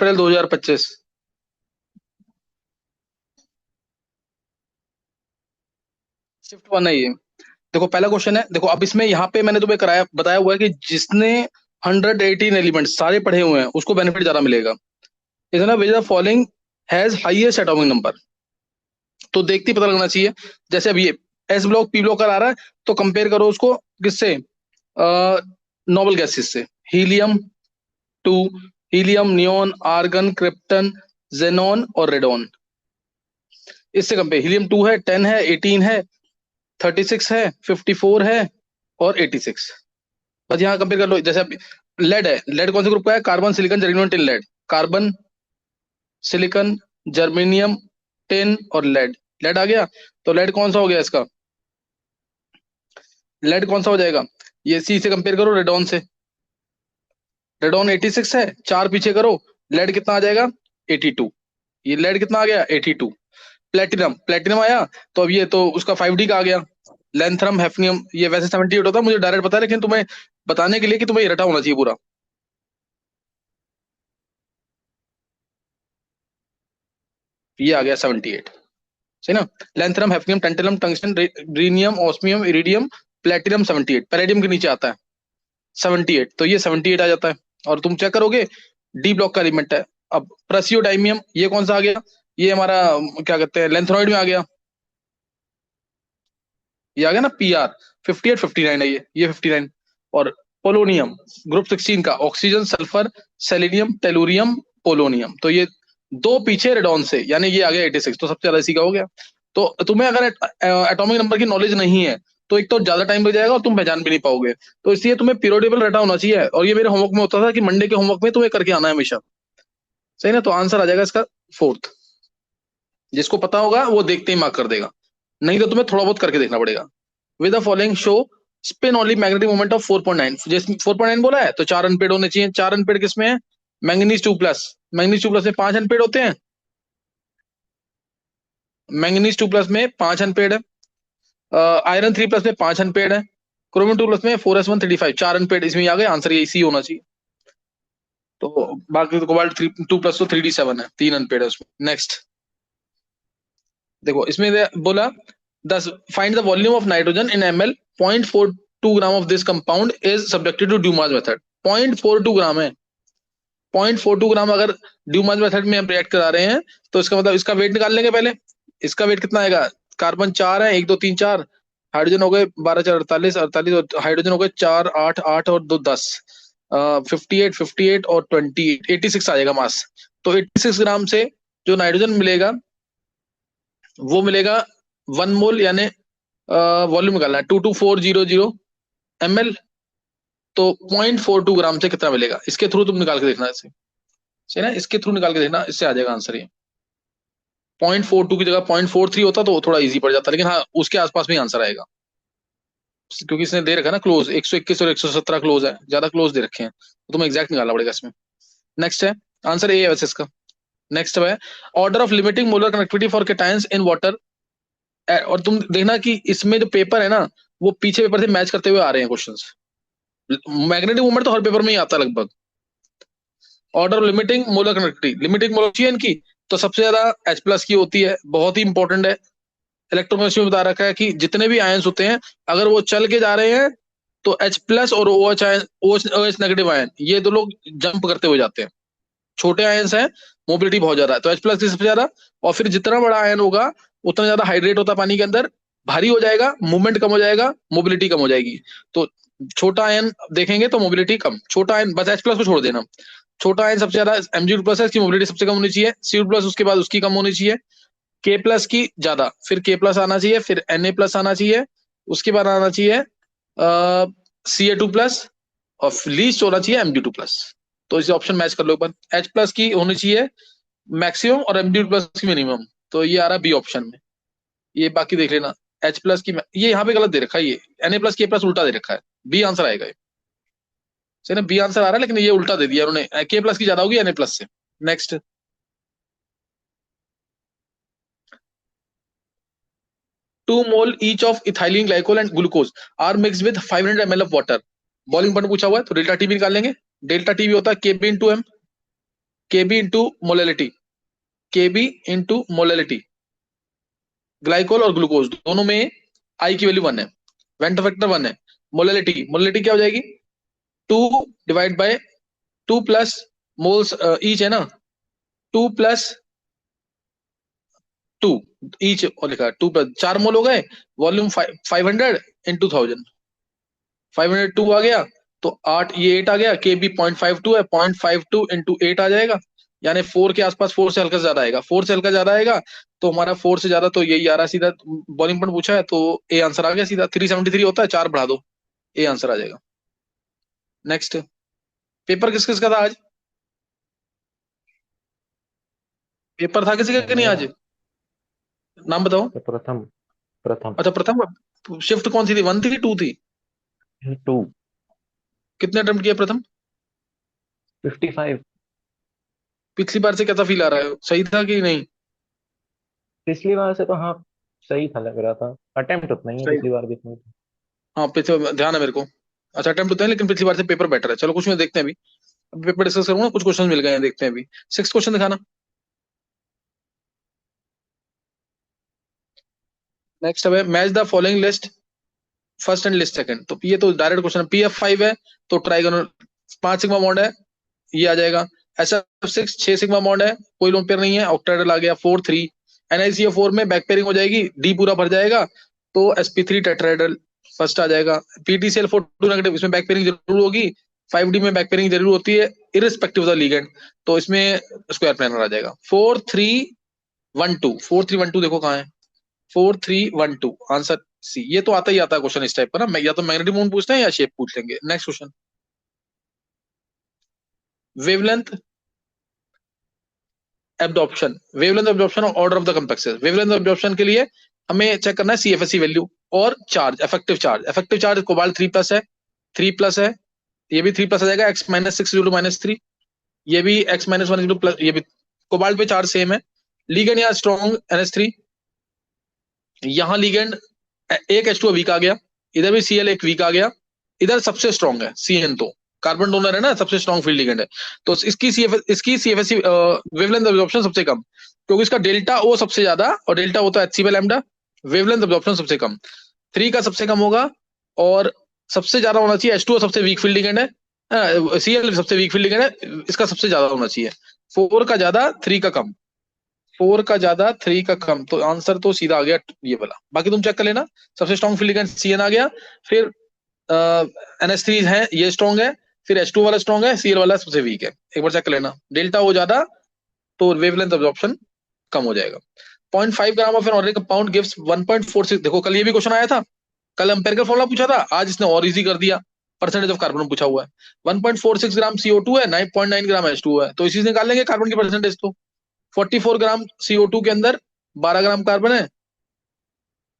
अप्रैल 2025। Shift one है ये। देखो पहला क्वेश्चन है, देखो अब इसमें यहाँ पे मैंने तुम्हें कराया बताया हुआ है कि जिसने 118 एलिमेंट सारे पढ़े हुए हैं उसको बेनिफिट ज्यादा मिलेगा। इज ना which the following has highest atomic number. तो देखते ही पता लगना चाहिए। जैसे अब ये एस ब्लॉक पी ब्लॉक का आ रहा है, तो कंपेयर करो उसको किससे, नोबल गैसेस से। Helium two, helium, neon, argon, krypton, xenon और रेडॉन। इससे कंपेयर, हीलियम 2 है, 10 है, 18 है, 36 है, 54 है और 86। बस यहाँ कंपेयर कर लो। जैसे लेड है, लेड कौन से ग्रुप का है, carbon silicon germanium tin lead. Carbon, silicon, germanium, tin और लेड। लेड आ गया, तो लेड कौन सा हो गया इसका, लेड कौन सा हो जाएगा, ये सी से कंपेयर करो रेडॉन से। रेडॉन 86 है, चार पीछे करो, लेड कितना आ जाएगा 82। ये लेड कितना आ गया 82। प्लेटिनम, प्लेटिनम आया, तो अब ये तो उसका 5D का आ गया। लेंथरम, हेफनियम, ये वैसे 78 होता है, मुझे डायरेक्ट पता है, लेकिन तुम्हें बताने के लिए कि तुम्हें ये रटा होना चाहिए पूरा। ये आ गया 78, सही ना। Lanthanum, hafnium, tantalum, tungsten, rhenium, osmium, iridium, platinum 78, palladium के नीचे आता है 78, तो ये 78 आ जाता है। और तुम चेक करोगे डी ब्लॉक का एलिमेंट है। अब प्रसियोडाइमियम, ये कौन सा आ गया, ये हमारा क्या कहते हैं लेंथेनॉइड में आ गया। ये आ गया ना PR 58, 59 है ये 59। और पोलोनियम, ग्रुप 16 का, oxygen, sulphur, selenium, tellurium, polonium. तो ये दो पीछे रेडॉन से, यानी ये आ गया 86, तो सबसे ज्यादा इसी का हो गया। तो तुम्हें अगर एटॉमिक नंबर की नॉलेज नहीं है तो एक तो ज्यादा टाइम लग जाएगा और तुम पहचान भी नहीं पाओगे। तो इसलिए तुम्हें पीरियड टेबल रटा होना चाहिए। और ये मेरे होमवर्क में होता था कि मंडे के होमवर्क में तुम्हें करके आना है हमेशा, सही ना। तो आंसर आ जाएगा इसका फोर्थ। जिसको पता होगा वो देखते ही मार्क कर देगा, नहीं तो तुम्हें थोड़ा बहुत करके देखना पड़ेगा। With the following show spin only magnetic moment of 4.9। जैसे 4.9 बोला है तो चार अनपेड होने चाहिए। चार अनपेड किसमें है, मैंगनीज 2+। मैंगनीज 2+ में 5 अनपेड होते हैं। मैंगनीज 2+ में 5 अनपेड है। आयरन 3+ में 5 अनपेड है। क्रोमियम 2+ में 4s135 चार अनपेड। इसमें आ गया आंसर, ये इसी होना चाहिए। तो बाकी तो कोबाल्ट 2+ तो 3d7 है, 3 अनपेड है उसमें। नेक्स्ट देखो इसमें बोला, thus find the volume of nitrogen in ml। 0.42 gram of this compound is subjected to Dumas method. 0.42 gram है। 0.42 ग्राम अगर ड्यूमास मेथड में हम रिएक्ट करा रहे हैं, तो इसका मतलब इसका वेट निकाल लेंगे पहले। इसका वेट कितना आएगा, कार्बन 4 है, 1 2 3 4, हाइड्रोजन हो गए 12 4 48 48, और हाइड्रोजन हो गए 4 8 8 और 2 10, 58 58 और 28 86 आ जाएगा मास। तो 86 ग्राम से जो नाइट्रोजन मिलेगा वो मिलेगा 1 मोल, यानी वॉल्यूम निकालना है 22400 ml। तो 0.42 ग्राम से कितना मिलेगा, इसके थ्रू तुम निकाल के देखना इसे, सही ना। इसके थ्रू निकाल के देखना, इससे आ जाएगा आंसर ये। 0.42 की जगह 0.43 होता तो थोड़ा इजी पड़ जाता, लेकिन हाँ उसके आसपास में ही आंसर आएगा, क्योंकि इसने दे रखा है ना क्लोज 121 और 117 क्लोज है, ज्यादा क्लोज दे रखे हैं, तो तुम्हें एग्जैक्ट निकालना पड़ेगा इसमें। नेक्स्ट है, आंसर ए है वैसे इसका। नेक्स्ट है order of limiting molar connectivity for cations in water. और तुम देखना कि इसमें जो पेपर है ना, वो पीछे पेपर से मैच करते हुए आ रहे हैं क्वेश्चंस। मैग्नेटिक मूवमेंट तो हर पेपर में ही आता है लगभग। Order limiting molar connectivity, limiting molar की, तो सबसे ज्यादा H+ की होती है, बहुत ही इंपॉर्टेंट है। इलेक्ट्रोकेमिस्ट्री में बता रखा है कि जितने भी आयंस होते हैं अगर वो चल के जा रहे हैं तो H+ और OH ion, OH negative ion, ये दो लोग जंप करते हुए जाते हैं। छोटे आयंस हैं, मोबिलिटी बहुत ज्यादा है, तो H+ की सबसे ज्यादा। और फिर जितना बड़ा आयन होगा उतना ज्यादा हाइड्रेट होता है पानी के अंदर, भारी हो जाएगा, मूवमेंट कम हो जाएगा, मोबिलिटी कम हो जाएगी। तो छोटा आयन देखेंगे तो मोबिलिटी कम, छोटा आयन बस H+ को छोड़ देना। छोटा आयन सबसे ज्यादा Mg2+ है, इसकी मोबिलिटी सबसे कम होनी चाहिए। Cu+, उसके बाद उसकी कम होनी चाहिए। K+ की ज्यादा, फिर K+ आना चाहिए, फिर Na+ आना चाहिए, उसके बाद आना चाहिए Ca2+, और लीस्ट होना चाहिए Mg2+। तो इसे ऑप्शन मैच कर लो एक बार। H+ की होनी चाहिए मैक्सिमम और Mg2+ की मिनिमम, तो ये आ रहा है बी ऑप्शन में। ये बाकी देख लेना। H+ की ये यहाँ पे गलत दे रखा है, ये Na+ K+ उल्टा दे रखा है, बी आंसर आएगा ये, सही ना। बी आंसर आ रहा है, लेकिन ये उल्टा दे दिया उन्होंने, K+ की ज्यादा होगी Na+ से। Next, 2 mole each of ethylene glycol and glucose are mix with 500 ml of water. Boiling point पूछा हुआ है, तो डेल्टा टी भी निकाल लेंगे। डेल्टा टी भी होता है Kb × M। Kb into molality, Kb into molality, glycol और ग्लूकोज दोनों में आई की वैल्यू 1 है, वेंट फैक्टर 1 है। मोलैलिटी, मोलैलिटी क्या हो जाएगी, 2 divide by 2 plus moles each है ना, 2 प्लस 2 ईच, और लिखा 2 प्लस 4 मोल हो गए, वॉल्यूम 500 × 2000, 502 आ गया, तो 8 ये 8 आ गया, के बी 0.52 है, 0.52 × 8 आ जाएगा, यानी 4 के आसपास, 4 से हल्का से ज्यादा आएगा, 4 से हल्का ज्यादा आएगा, तो हमारा 4 से ज्यादा तो यही आ रहा है सीधा, बॉलिंग पॉइंट पूछा है तो ए आंसर आ गया सीधा, 373 होता है, 4 बढ़ा दो, ए आंसर आ जाएगा। नेक्स्ट, पेपर किस किस का था आज, पेपर था किसी का कि नहीं मेरा आज, नाम बताओ। तो प्रथम, प्रथम अच्छा प्रथम, शिफ्ट कौन सी थी, 1 थी 2 थी, 2, कितने अटेम्प्ट किया प्रथम, 55। पिछली बार से कैसा फील आ रहा है, सही था कि नहीं। पिछली बार से तो हाँ सही था, लग रहा था। अटेम्प्ट उतना ही है, सही, पिछली बार भी इतना ही था। हाँ पिछले ध्यान है मेरे को। अच्छा अटेम्प्ट होते हैं लेकिन पिछली बार से पेपर बेटर है, चलो कुछ में देखते हैं अभी, पेपर डिस्कस करूंगा, कुछ क्वेश्चन मिल गए हैं, देखते हैं अभी। 6 क्वेश्चन दिखाना। नेक्स्ट है match the following list first and list second, तो ये तो डायरेक्ट क्वेश्चन है, PF5 है तो ट्राइगोनल 5 सिग्मा बॉन्ड है, ये आ जाएगा। SF6 6 सिग्मा बॉन्ड है, कोई लोन पेयर नहीं है, ऑक्टाहेड्रल आ गया 4 3। NiCO4 में बैक पेयरिंग हो जाएगी, डी पूरा भर जाएगा, तो sp3 टेट्राहेड्रल फर्स्ट आ जाएगा। PtCl4 2 नेगेटिव, इसमें बैक पेयरिंग जरूर होगी, 5D में बैक पेयरिंग जरूर होती है, इरिस्पेक्टिव ऑफ द लिगेंड, तो इसमें स्क्वायर प्लानर आ जाएगा। 4 3 1 2, 4 3 1 2 देखो कहाँ है, 4 3 1 2 आंसर सी, ये तो आता ही आता है क्वेश्चन इस टाइप का ना, या तो मैग्नेटिक मोमेंट पूछते हैं या शेप पूछ लेंगे। Next question, wavelength absorption, wavelength absorption और order of the complexes. Wavelength absorption के लिए हमें चेक करना है CFSE वैल्यू और charge, effective charge, effective charge cobalt 3+ है, 3+ है, ये भी 3+ आ जाएगा, X-6 × -3, ये भी X-1 × ये भी कोबाल्ट पे चार्ज सेम है। लीगेंड यहाँ स्ट्रॉन्ग NH3, यहाँ लीगेंड एक H2 वीक आ गया, इधर भी Cl एक वीक आ गया, इधर सबसे स्ट्रॉन्ग है CN, तो कार्बन डोनर है ना, सबसे स्ट्रॉन्ग फील्ड लिगेंड है, तो इसकी CFSE वेवलेंथ एब्जॉर्प्शन सबसे कम, क्योंकि इसका डेल्टा O सबसे ज्यादा और डेल्टा होता है HC/λ, वेवलेंथ एब्जॉर्प्शन सबसे कम, 3 का सबसे कम होगा, और सबसे ज्यादा होना चाहिए H2O, सबसे वीक फील्ड लिगेंड है, Cl सबसे वीक फील्ड लिगेंड है, इसका सबसे ज्यादा होना चाहिए, 4 का ज्यादा 3 का कम, 4 का ज्यादा 3 का कम, तो आंसर तो सीधा आ गया ये वाला, बाकी तुम चेक कर लेना। सबसे स्ट्रॉन्ग फील्ड लिगेंड CN आ गया, फिर NH3 है ये स्ट्रॉन्ग है, फिर H2 वाला स्ट्रॉन्ग है, Cl वाला सबसे वीक है, एक बार चेक कर लेना, डेल्टा हो ज्यादा तो वेवलेंथ ऑब्जॉर्प्शन कम हो जाएगा। 0.5 gram of an organic compound gives 1.46, देखो कल ये भी क्वेश्चन आया था, कल एम्पिरिकल फॉर्मूला पूछा था, आज इसने और इजी कर दिया, परसेंटेज ऑफ कार्बन पूछा हुआ है। 1.46 ग्राम CO2 है, 9.9 ग्राम H2 है, तो इसी से निकाल लेंगे कार्बन की परसेंटेज, तो 44 ग्राम CO2 के अंदर 12 ग्राम कार्बन है,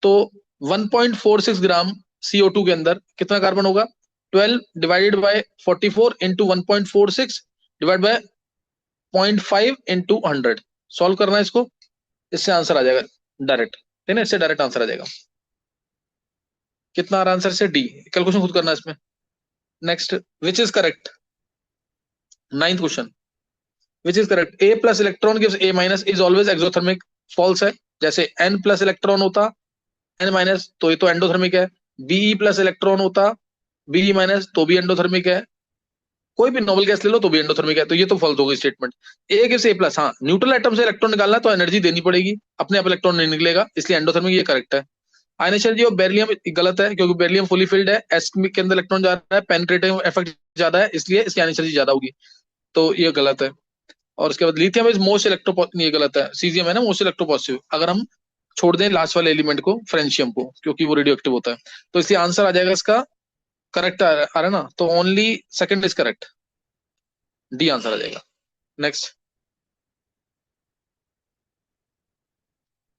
तो 1.46 ग्राम CO2 के अंदर कितना कार्बन होगा, 12 divided by 44 × 1.46 divide by 0.5 × 100, solve करना है इसको, इससे आंसर आ जाएगा डायरेक्ट, है ना, इससे डायरेक्ट आंसर आ जाएगा, कितना आ रहा आंसर से डी, कैलकुलेशन खुद करना है इसमें। Next, which is correct, 9th question, which is correct, A+ electron gives A- is always exothermic, false है, जैसे N+ इलेक्ट्रॉन होता N-, तो ये तो एंडोथर्मिक है, Be+ इलेक्ट्रॉन होता Be-, तो भी एंडोथर्मिक है, कोई भी नोबल गैस ले लो तो भी एंडोथर्मिक है, तो ये तो फॉल्स होगी स्टेटमेंट। A गिव्स A+, हाँ न्यूट्रल एटम से इलेक्ट्रॉन निकालना है तो एनर्जी देनी पड़ेगी, अपने आप इलेक्ट्रॉन नहीं निकलेगा, इसलिए एंडोथर्मिक ये करेक्ट है। आयनेशन जी और बेरिलियम गलत है, क्योंकि बेरिलियम फुली फिल्ड है, एस के अंदर इलेक्ट्रॉन जा रहा है, पेनिट्रेटिंग इफेक्ट ज्यादा है, इसलिए इसकी आयनेशन जी ज्यादा होगी, तो ये गलत है। और उसके बाद लिथियम इज मोस्ट इलेक्ट्रो, ये गलत है, सीजियम है ना मोस्ट इलेक्ट्रोपॉजिटिव, अगर हम छोड़ दें लास्ट वाले एलिमेंट को, फ्रेंशियम को, क्योंकि वो रेडियो एक्टिव होता है, तो इसलिए आंसर आ जाएगा इसका करेक्ट आ रहा है ना, तो only second is correct, D answer आ जाएगा। Next,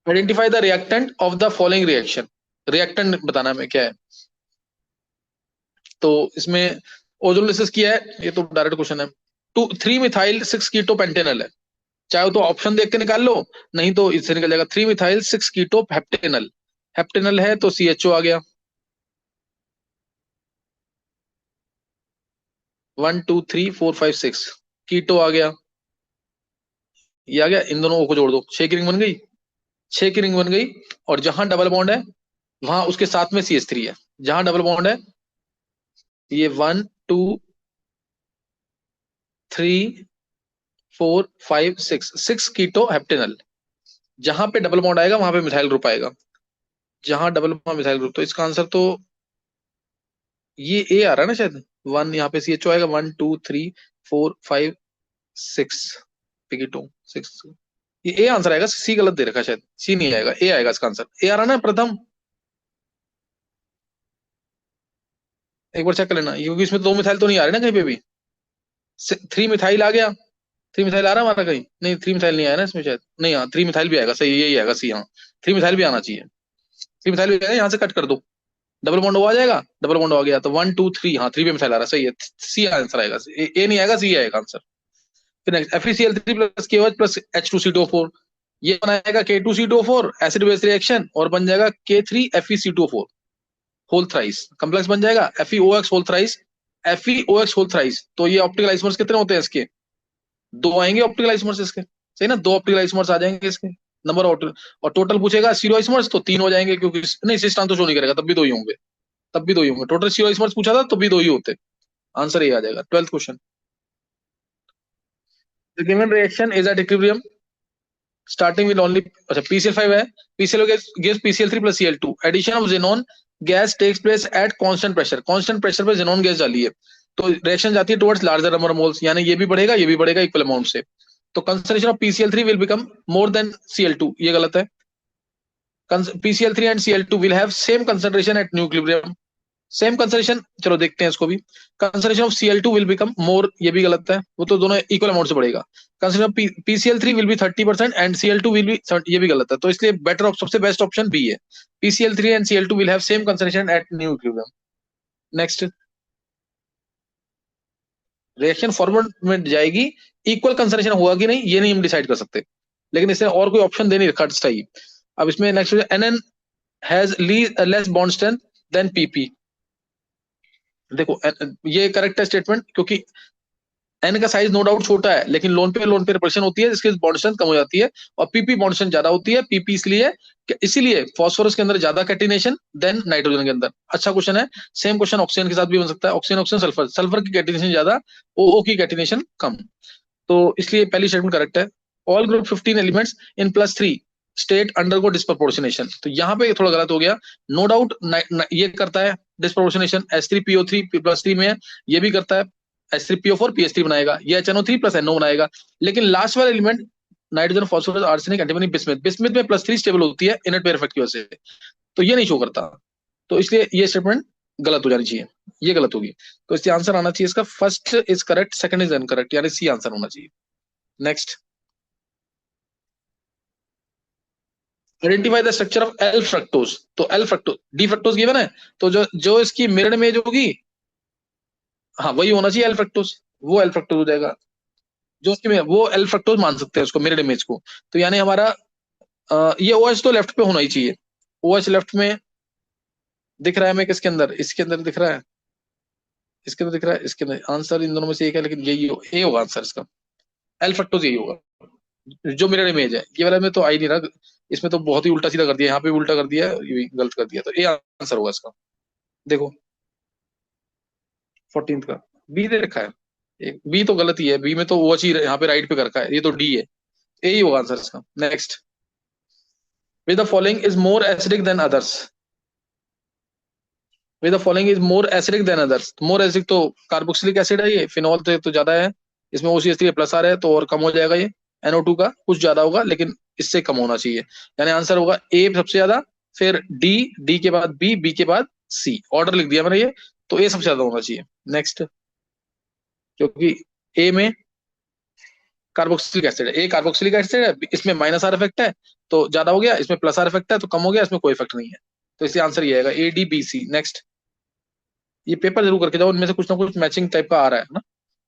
identify the reactant of the following reaction, reactant बताना हमें क्या है, तो इसमें ओजोलिसिस किया है, ये तो डायरेक्ट क्वेश्चन है। 3 मिथाइल 6 कीटो पेंटेनल है, चाहे तो ऑप्शन देख के निकाल लो, नहीं तो इससे निकल जाएगा, 3 मिथाइल 6 कीटो हेप्टेनल, हेप्टेनल है तो CHO आ गया, 1 2 3 4 5 6, कीटो आ गया, ये आ गया, इन दोनों O को जोड़ दो, 6 की रिंग बन गई, 6 की रिंग बन गई। और जहां डबल बॉन्ड है वहां उसके साथ में CH3 है, जहां डबल बॉन्ड है ये 1 2 3 4 5 6, 6 कीटो हेप्टेनल। जहां पे डबल बॉन्ड आएगा वहां पे मिथाइल ग्रुप आएगा, जहां डबल बॉन्ड मिथाइल ग्रुप, तो इसका आंसर तो ये ए आ रहा है ना शायद। वन यहाँ पे CHO आएगा, 1 2 3 4 5 6, टिकटो 6, ये ए आंसर आएगा, सी गलत दे रखा है शायद, सी नहीं आएगा, ए आएगा इसका आंसर। ए आ रहा है ना प्रथम, एक बार चेक कर लेना, क्योंकि इसमें दो मिथाइल तो नहीं आ रहे ना कहीं पे भी। 3 मिथाइल आ गया, 3 मिथाइल आ रहा है हमारा कहीं, नहीं 3 मिथाइल नहीं आया ना इसमें शायद, नहीं हाँ 3 मिथाइल भी आएगा, सही यही आएगा सी, हाँ 3 मिथाइल भी आना चाहिए, 3 मिथाइल भी आएगा, यहाँ से कट कर दो, डबल बॉन्ड आ जाएगा, डबल बॉन्ड आ गया तो 1 2 3, हाँ 3 पे मिथाइल आ रहा है, सही है, सी आंसर आएगा, ए नहीं आएगा, सी आएगा आंसर। फिर next FeCl3 plus KOH plus H2CO4, ये बनाएगा K2CO4 एसिड बेस रिएक्शन, और बन जाएगा K3FeC2O4 होल थ्राइस, कम्प्लेक्स बन जाएगा FeOX whole thrice, FeOX whole thrice. तो ये ऑप्टिकल आइसोमर्स कितने होते हैं इसके, दो आएंगे ऑप्टिकल आइसोमर्स इसके, सही ना, दो ऑप्टिकल आइसोमर्स आ जाएंगे इसके, नंबर ऑप्टिकल, और टोटल पूछेगा सीरो आइसोमर्स तो 3 हो जाएंगे, क्योंकि नहीं सिस्टान तो शो नहीं करेगा, तब भी दो ही होंगे, तब भी दो ही होंगे, टोटल सीरो आइसोमर्स पूछा था तो भी दो ही होते। आंसर ये आ जाएगा, 12th question. The given reaction is at equilibrium starting with only, अच्छा PCl5 है, PCl gives PCl3 plus Cl2, addition of xenon gas takes place at constant pressure, constant pressure पे xenon गैस डाली है, तो reaction जाती है towards larger number moles, यानी ये भी बढ़ेगा ये भी बढ़ेगा इक्वल अमाउंट से, तो concentration of PCl3 will become more than Cl2, ये गलत है। PCl3 and Cl2 will have same concentration at new equilibrium, same concentration, चलो देखते हैं इसको भी, concentration of Cl2 will become more, ये भी गलत है, वो तो दोनों इक्वल अमाउंट से बढ़ेगा। Concentration of PCl3 will be 30% and Cl2 will be, ये भी गलत है, तो इसलिए बेटर, सबसे बेस्ट ऑप्शन बी है, PCl3 and Cl2 will have same concentration at new equilibrium. Next, reaction forward में जाएगी, इक्वल कंसंट्रेशन होगा कि नहीं ये नहीं हम डिसाइड कर सकते, लेकिन इसने और कोई ऑप्शन दे नहीं रखा सही। अब इसमें next NN has less bond strength than PP, देखो ये करेक्ट है स्टेटमेंट, क्योंकि एन का साइज नो डाउट छोटा है, लेकिन लोन पे रिपल्शन होती है, जिसकी बॉन्ड स्ट्रेंथ कम हो जाती है, और PP बॉन्ड स्ट्रेंथ ज्यादा होती है, PP इसलिए, इसीलिए फॉस्फोरस के अंदर ज्यादा कैटिनेशन देन नाइट्रोजन के अंदर। अच्छा क्वेश्चन है, सेम क्वेश्चन ऑक्सीजन के साथ भी बन सकता है, ऑक्सीजन ऑक्सीजन सल्फर, सल्फर की कैटिनेशन ज्यादा, OO की कैटिनेशन कम, तो इसलिए पहली स्टेटमेंट करेक्ट है। All group 15 elements in +3 state undergo disproportionation, तो यहाँ पे थोड़ा गलत हो गया, नो डाउट ये करता है डिस्प्रोपोर्शनेशन, H3PO3 +3 में है, ये भी करता है, H3PO4 PH3 बनाएगा, ये HNO3 + NO बनाएगा, लेकिन लास्ट वाला element nitrogen phosphorus arsenic antimony bismuth, bismuth में +3 स्टेबल होती है इनर्ट पेयर इफेक्ट की वजह से, तो ये नहीं शो करता, तो इसलिए ये स्टेटमेंट गलत हो जानी चाहिए, ये गलत होगी, तो इसलिए आंसर आना चाहिए इसका, first is correct, second is incorrect, यानी सी आंसर होना चाहिए। Next, identify the structure of L fructose, तो L fructose, D fructose given है, तो जो जो इसकी मिरर इमेज होगी, हाँ वही होना चाहिए एल फ्रक्टोज, वो एल फ्रक्टोज हो जाएगा, जो उसकी वो एल फ्रक्टोज मान सकते हैं उसको मिरर इमेज को, तो यानी हमारा ये OH तो लेफ्ट पे होना ही चाहिए, OH लेफ्ट में दिख रहा है हमें, किसके अंदर, इसके अंदर दिख रहा है, इसके अंदर दिख रहा है, इसके अंदर, आंसर इन दोनों में से एक है, लेकिन यही ए होगा आंसर इसका, एल फ्रक्टोज यही होगा, जो मिरर इमेज है, ये वाला में तो आ ही नहीं रहा, इसमें तो बहुत ही उल्टा सीधा कर दिया, यहाँ पे भी उल्टा कर दिया, ये भी गलत कर दिया, तो ए आंसर होगा इसका, देखो 14th का, बी दे रखा है, एक बी तो गलत ही है, बी में तो वो चीज यहाँ पे राइट पे कर रखा है, ये तो डी है, ए ही होगा आंसर इसका। Next, with the following is more acidic than others, with the following is more acidic than others, more acidic तो कार्बोक्सिलिक एसिड है, ये फिनॉल से तो ज्यादा है, इसमें OCH3 प्लस आ रहा है तो और कम हो जाएगा, ये NO2 का कुछ ज्यादा होगा, लेकिन इससे कम होना चाहिए, यानी आंसर होगा ए सबसे ज्यादा, फिर डी, डी के बाद बी, बी के बाद सी, ऑर्डर लिख दिया मैंने ये, तो ए सबसे ज्यादा होना चाहिए। नेक्स्ट, क्योंकि ए में कार्बोक्सिलिक एसिड है, ए कार्बोक्सिलिक एसिड है, इसमें -R इफेक्ट है तो ज्यादा हो गया, इसमें +R इफेक्ट है तो कम हो गया, इसमें कोई इफेक्ट नहीं है, तो इसलिए आंसर ये आएगा ADBC। नेक्स्ट, ये पेपर जरूर करके जाओ, इनमें से कुछ ना कुछ मैचिंग टाइप का आ रहा है ना,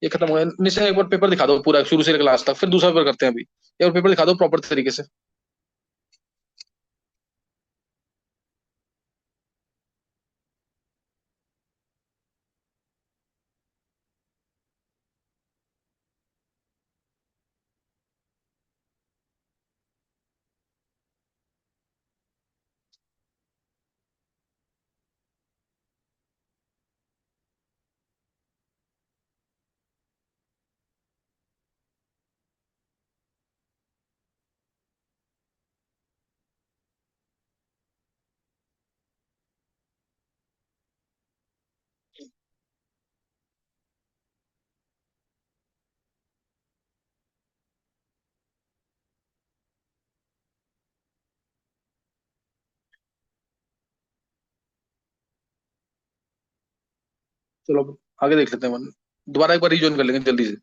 ये खत्म हो गया, निश्चय एक बार पेपर दिखा दो पूरा शुरू से लेकर लास्ट तक, फिर दूसरा पेपर करते हैं अभी, एक बार पेपर दिखा दो प्रॉपर तरीके से। चलो अब आगे देख लेते हैं, दोबारा एक बार रिज्वाइन कर लेंगे जल्दी से।